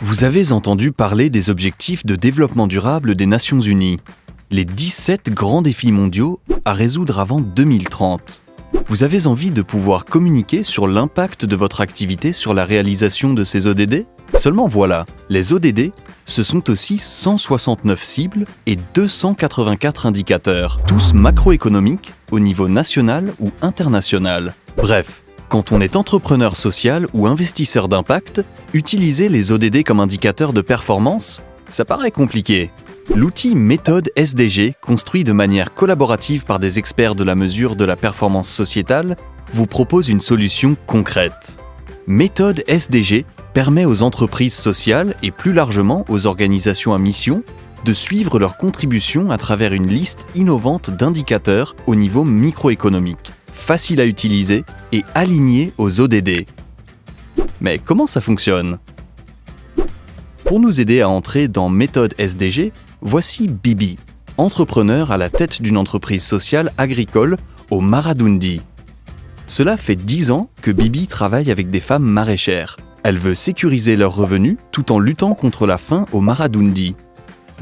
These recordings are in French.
Vous avez entendu parler des objectifs de développement durable des Nations Unies, les 17 grands défis mondiaux à résoudre avant 2030. Vous avez envie de pouvoir communiquer sur l'impact de votre activité sur la réalisation de ces ODD? Seulement voilà, les ODD, ce sont aussi 169 cibles et 284 indicateurs, tous macroéconomiques au niveau national ou international. Bref, quand on est entrepreneur social ou investisseur d'impact, utiliser les ODD comme indicateur de performance, ça paraît compliqué. L'outil Méthode SDG, construit de manière collaborative par des experts de la mesure de la performance sociétale, vous propose une solution concrète. Méthode SDG permet aux entreprises sociales et plus largement aux organisations à mission de suivre leur contribution à travers une liste innovante d'indicateurs au niveau microéconomique, facile à utiliser et aligné aux ODD. Mais comment ça fonctionne? Pour nous aider à entrer dans Méthode SDG, voici Bibi, entrepreneur à la tête d'une entreprise sociale agricole au Maradundi. Cela fait 10 ans que Bibi travaille avec des femmes maraîchères. Elle veut sécuriser leurs revenus tout en luttant contre la faim au Maradundi.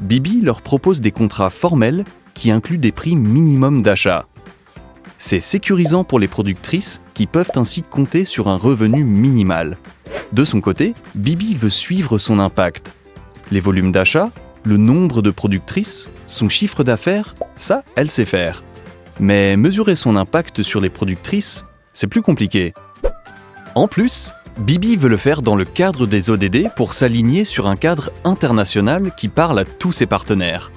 Bibi leur propose des contrats formels qui incluent des prix minimum d'achat. C'est sécurisant pour les productrices qui peuvent ainsi compter sur un revenu minimal. De son côté, Bibi veut suivre son impact. Les volumes d'achat, le nombre de productrices, son chiffre d'affaires, ça, elle sait faire. Mais mesurer son impact sur les productrices, c'est plus compliqué. En plus, Bibi veut le faire dans le cadre des ODD pour s'aligner sur un cadre international qui parle à tous ses partenaires.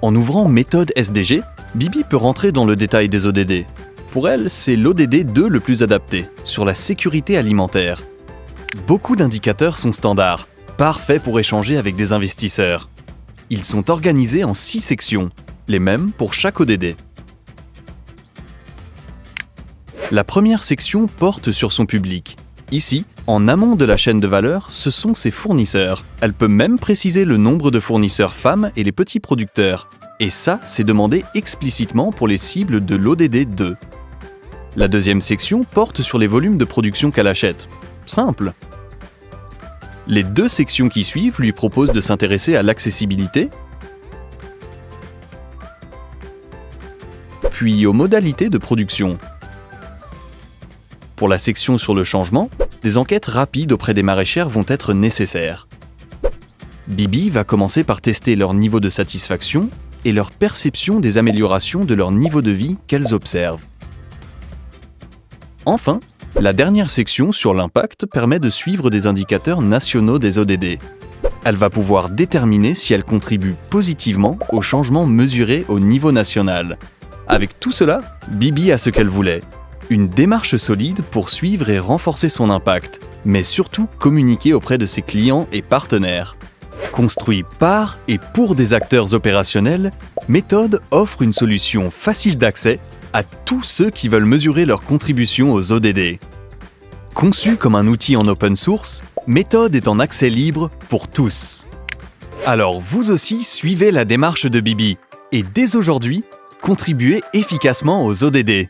En ouvrant Méthode SDG, Bibi peut rentrer dans le détail des ODD. Pour elle, c'est l'ODD 2 le plus adapté, sur la sécurité alimentaire. Beaucoup d'indicateurs sont standards, parfaits pour échanger avec des investisseurs. Ils sont organisés en 6 sections, les mêmes pour chaque ODD. La première section porte sur son public. Ici, en amont de la chaîne de valeur, ce sont ses fournisseurs. Elle peut même préciser le nombre de fournisseurs femmes et les petits producteurs. Et ça, c'est demandé explicitement pour les cibles de l'ODD 2. La deuxième section porte sur les volumes de production qu'elle achète. Simple. Les 2 sections qui suivent lui proposent de s'intéresser à l'accessibilité, puis aux modalités de production. Pour la section sur le changement, des enquêtes rapides auprès des maraîchères vont être nécessaires. Bibi va commencer par tester leur niveau de satisfaction et leur perception des améliorations de leur niveau de vie qu'elles observent. Enfin, la dernière section sur l'impact permet de suivre des indicateurs nationaux des ODD. Elle va pouvoir déterminer si elle contribue positivement aux changements mesurés au niveau national. Avec tout cela, Bibi a ce qu'elle voulait. Une démarche solide pour suivre et renforcer son impact, mais surtout communiquer auprès de ses clients et partenaires. Construit par et pour des acteurs opérationnels, Méthode offre une solution facile d'accès à tous ceux qui veulent mesurer leur contribution aux ODD. Conçu comme un outil en open source, Méthode est en accès libre pour tous. Alors vous aussi suivez la démarche de Bibi et dès aujourd'hui, contribuez efficacement aux ODD.